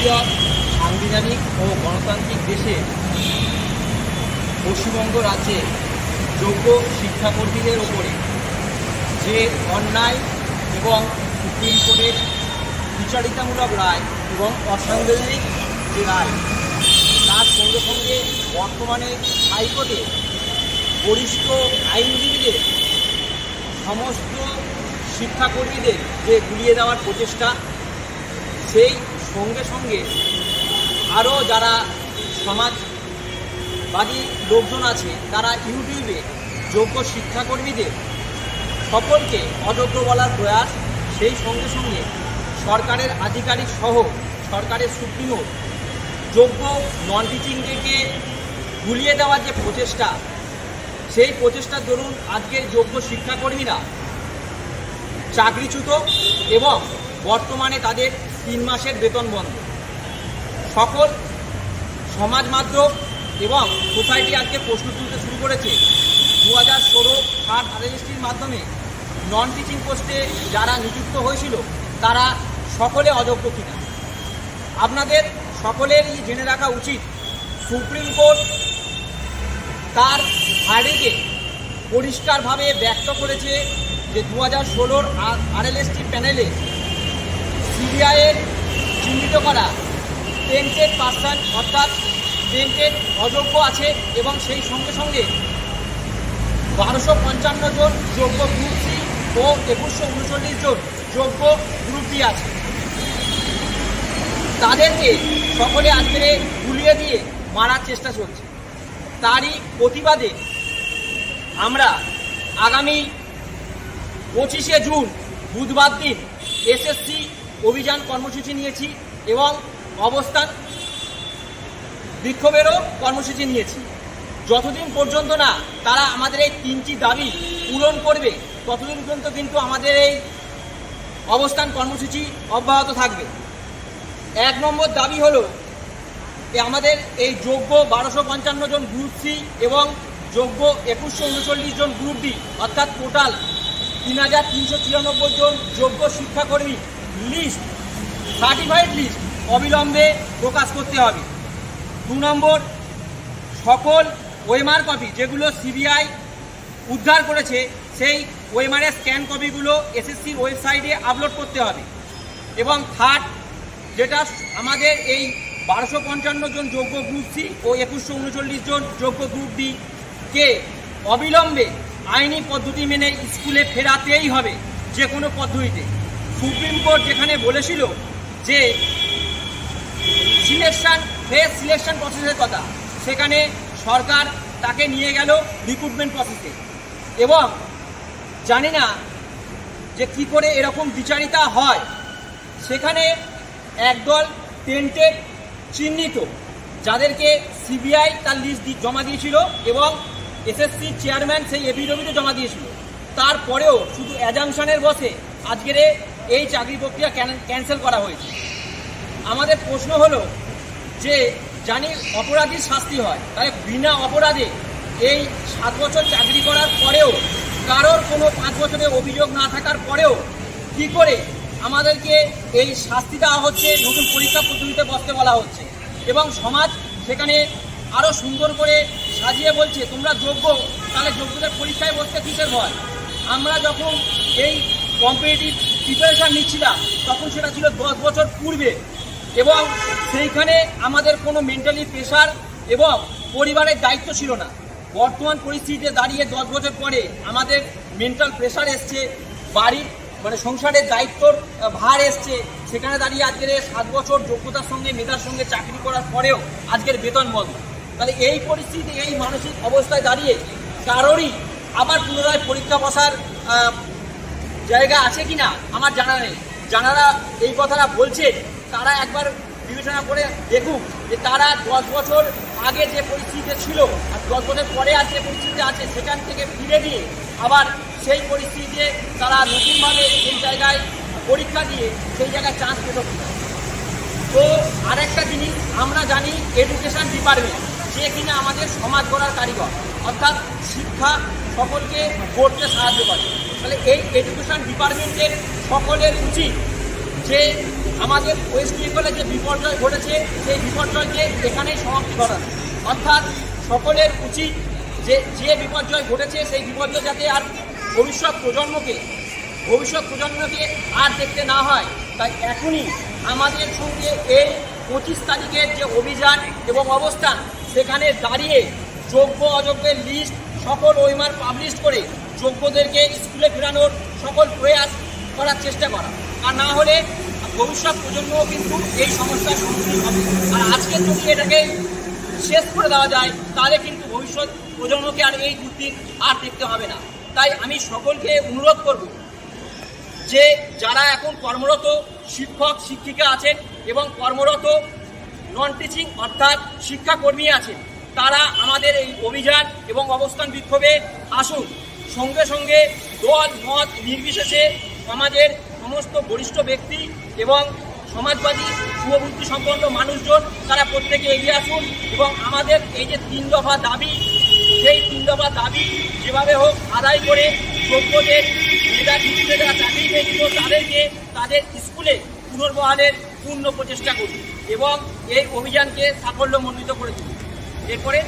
ভারতীয় সাংবিধানিক ও গণতান্ত্রিক দেশে পশ্চিমবঙ্গ রাজ্যে যোগ্য শিক্ষাকর্মীদের ওপরে যে অন্যায় এবং সুপ্রিম কোর্টের বিচারিতামূলক রায় এবং অসাংবিধানিক যে রায়, তার সঙ্গে সঙ্গে বর্তমানে হাইকোর্টে বরিষ্ঠ আইনজীবীদের সমস্ত শিক্ষাকর্মীদের যে গুলিয়ে দেওয়ার প্রচেষ্টা, সেই সঙ্গে সঙ্গে আরও যারা সমাজবাদী লোকজন আছে তারা ইউটিউবে যোগ্য শিক্ষাকর্মীদের সকলকে অযোগ্য বলার প্রয়াস, সেই সঙ্গে সঙ্গে সরকারের আধিকারিক সহ সরকারের সুপ্রিমো যোগ্য নন টিচিংদেরকে গুলিয়ে দেওয়ার যে প্রচেষ্টা, সেই প্রচেষ্টার দরুন আজকের যোগ্য শিক্ষাকর্মীরা চাকরিচ্যুত এবং বর্তমানে তাদের 3 মাসের বেতন বন্ধ। সকল সমাজ মাধ্যম এবং সোসাইটি আজকে প্রশ্ন তুলতে শুরু করেছে 2016 থার্ড RLSTর মাধ্যমে নন টিচিং পোস্টে যারা নিযুক্ত হয়েছিল তারা সকলে অযোগ্য কিনা। আপনাদের সকলেরই জেনে রাখা উচিত, সুপ্রিম কোর্ট তার ভার্ডিক্টে পরিষ্কারভাবে ব্যক্ত করেছে যে 2016 RLST প্যানেলে সিবিআইয়ের চিহ্নিত করা টেন্টেড পার্সন অর্থাৎ টেন্টেড অযোগ্য আছে এবং সেই সঙ্গে সঙ্গে 1255 জন যোগ্য গ্রুপ সি ও 2139 জন যোগ্য গ্রুপ ডি আছে। তাদেরকে সকলে আজকে গুলিয়ে দিয়ে মারার চেষ্টা চলছে। তারই প্রতিবাদে আমরা আগামী 25শে জুন বুধবার দিন এসএসসি অভিযান কর্মসূচি নিয়েছি এবং অবস্থান বিক্ষোভেরও কর্মসূচি নিয়েছি। যতদিন পর্যন্ত না তারা আমাদের এই 3টি দাবি পূরণ করবে ততদিন পর্যন্ত কিন্তু আমাদের এই অবস্থান কর্মসূচি অব্যাহত থাকবে। 1 নম্বর দাবি হলো আমাদের এই যোগ্য 1255 জন গ্রুপ সি এবং যোগ্য 2139 জন গ্রুপ ডি অর্থাৎ টোটাল 3393 জন যোগ্য শিক্ষাকর্মী লিস্ট, সার্টিফাইড লিস্ট অবিলম্বে প্রকাশ করতে হবে। 2 নম্বর, সকল ওএমআর কপি যেগুলো সিবিআই উদ্ধার করেছে সেই ওএমআরের স্ক্যান কপিগুলো এসএসসির ওয়েবসাইটে আপলোড করতে হবে। এবং 3rd, যেটা আমাদের এই 1255 জন যোগ্য গ্রুপ সি ও 2139 জন যোগ্য গ্রুপ ডি কে অবিলম্বে আইনি পদ্ধতি মেনে স্কুলে ফেরাতেই হবে যে কোনো পদ্ধতিতে। সুপ্রিম কোর্ট যেখানে বলেছিল যে ফেস সিলেকশন প্রসেসের কথা, সেখানে সরকার তাকে নিয়ে গেল রিক্রুটমেন্ট প্রসেসে এবং জানি না যে কী করে এরকম বিচারিতা হয়। সেখানে একদল টেন্টেড চিহ্নিত যাদেরকে সিবিআই তার লিস্ট জমা দিয়েছিল এবং এসএসসি চেয়ারম্যান সেই এফিডেভিটও জমা দিয়েছিল, তারপরেও শুধু অ্যাজামশনের বসে আজকের এই চাকরি প্রক্রিয়া ক্যান্সেল করা হয়েছে। আমাদের প্রশ্ন হলো যে জানি অপরাধীর শাস্তি হয়, তাই বিনা অপরাধে এই 7 বছর চাকরি করার পরেও কারোর কোনো 5 বছরের অভিযোগ না থাকার পরেও কী করে আমাদেরকে এই শাস্তি দেওয়া হচ্ছে, নতুন পরীক্ষা পদ্ধতিতে বসতে বলা হচ্ছে এবং সমাজ সেখানে আরও সুন্দর করে সাজিয়ে বলছে তোমরা যোগ্য, তাহলে যোগ্যদের পরীক্ষায় বসতে কিসের ভয়। আমরা যখন এই কম্পিটিটিভ প্রিপারেশান নিচ্ছিলাম তখন সেটা ছিল 10 বছর পূর্বে এবং সেইখানে আমাদের কোনো মেন্টালি প্রেশার এবং পরিবারের দায়িত্ব ছিল না। বর্তমান পরিস্থিতিতে দাঁড়িয়ে 10 বছর পরে আমাদের মেন্টাল প্রেশার এসছে, বাড়ির সংসারের দায়িত্বর ভার এসছে, সেখানে দাঁড়িয়ে আজকের 7 বছর যোগ্যতার সঙ্গে মেধার সঙ্গে চাকরি করার পরেও আজকের বেতন বন্ধ। তাহলে এই পরিস্থিতি, এই মানসিক অবস্থায় দাঁড়িয়ে কারোরই আবার পুনরায় পরীক্ষা বসার জায়গা আছে কি না আমার জানা নেই। যারা এই কথাটা বলছে তারা একবার বিবেচনা করে দেখুক যে তারা 10 বছর আগে যে পরিস্থিতিতে ছিল আর 10 বছর পরে আর যে পরিস্থিতিতে আছে সেখান থেকে ফিরে দিয়ে আবার সেই পরিস্থিতিতে তারা নতুনভাবে সেই জায়গায় পরীক্ষা দিয়ে সেই জায়গায় চান্স পেল কিনা। তো আরেকটা জিনিস আমরা জানি, এডুকেশন ডিপার্টমেন্ট যে কিনা আমাদের সমাজ গড়ার কারিগর, অর্থাৎ শিক্ষা সকলকে গড়তে সাহায্য করে। তাহলে এই এডুকেশন ডিপার্টমেন্টের সকলের উচিত যে আমাদের ওয়েস্ট বেঙ্গলে যে বিপর্যয় ঘটেছে সেই বিপর্যয়কে এখানেই সমাপ্তি ঘটানো। অর্থাৎ সকলের উচিত যে বিপর্যয় ঘটেছে সেই বিপর্যয় যাতে আর ভবিষ্যৎ প্রজন্মকে আর দেখতে না হয়, তাই এখনই আমাদের সঙ্গে এই 25 তারিখের যে অভিযান এবং অবস্থান সেখানে দাঁড়িয়ে যোগ্য অযোগ্যের লিস্ট সকল ওইমার পাবলিশ করে যোগ্যদেরকে স্কুলে ফেরানোর সকল প্রয়াস করার চেষ্টা করা। আর না হলে ভবিষ্যৎ প্রজন্মও কিন্তু এই সমস্যার সম্মুখীন হবে। আর আজকে যদি এটাকে শেষ করে দেওয়া যায় তাহলে কিন্তু ভবিষ্যৎ প্রজন্মকে আর এই দুর্দিন আর দেখতে হবে না। তাই আমি সকলকে অনুরোধ করব যে যারা এখন কর্মরত শিক্ষক শিক্ষিকা আছেন এবং কর্মরত নন টিচিং অর্থাৎ শিক্ষাকর্মী আছেন, তারা আমাদের এই অভিযান এবং অবস্থান বিক্ষোভে আসুন। সঙ্গে সঙ্গে দল মত নির্বিশেষে সমাজের সমস্ত বরিষ্ঠ ব্যক্তি এবং সমাজবাদী শুভবুদ্ধি সম্পন্ন মানুষজন তারা প্রত্যেকে এগিয়ে আসুন এবং আমাদের এই যে 3 দফা দাবি, সেই 3 দফা দাবি যেভাবে হোক আদায় করে যোগ্যদের মেধা ভিত্তিতে যারা চাকরি পেয়েছিল তাদেরকে তাদের স্কুলে পুনর্বহালের পূর্ণ প্রচেষ্টা করুন এবং এই অভিযানকে সাফল্যমণ্ডিত করে তুলুন। এরপরে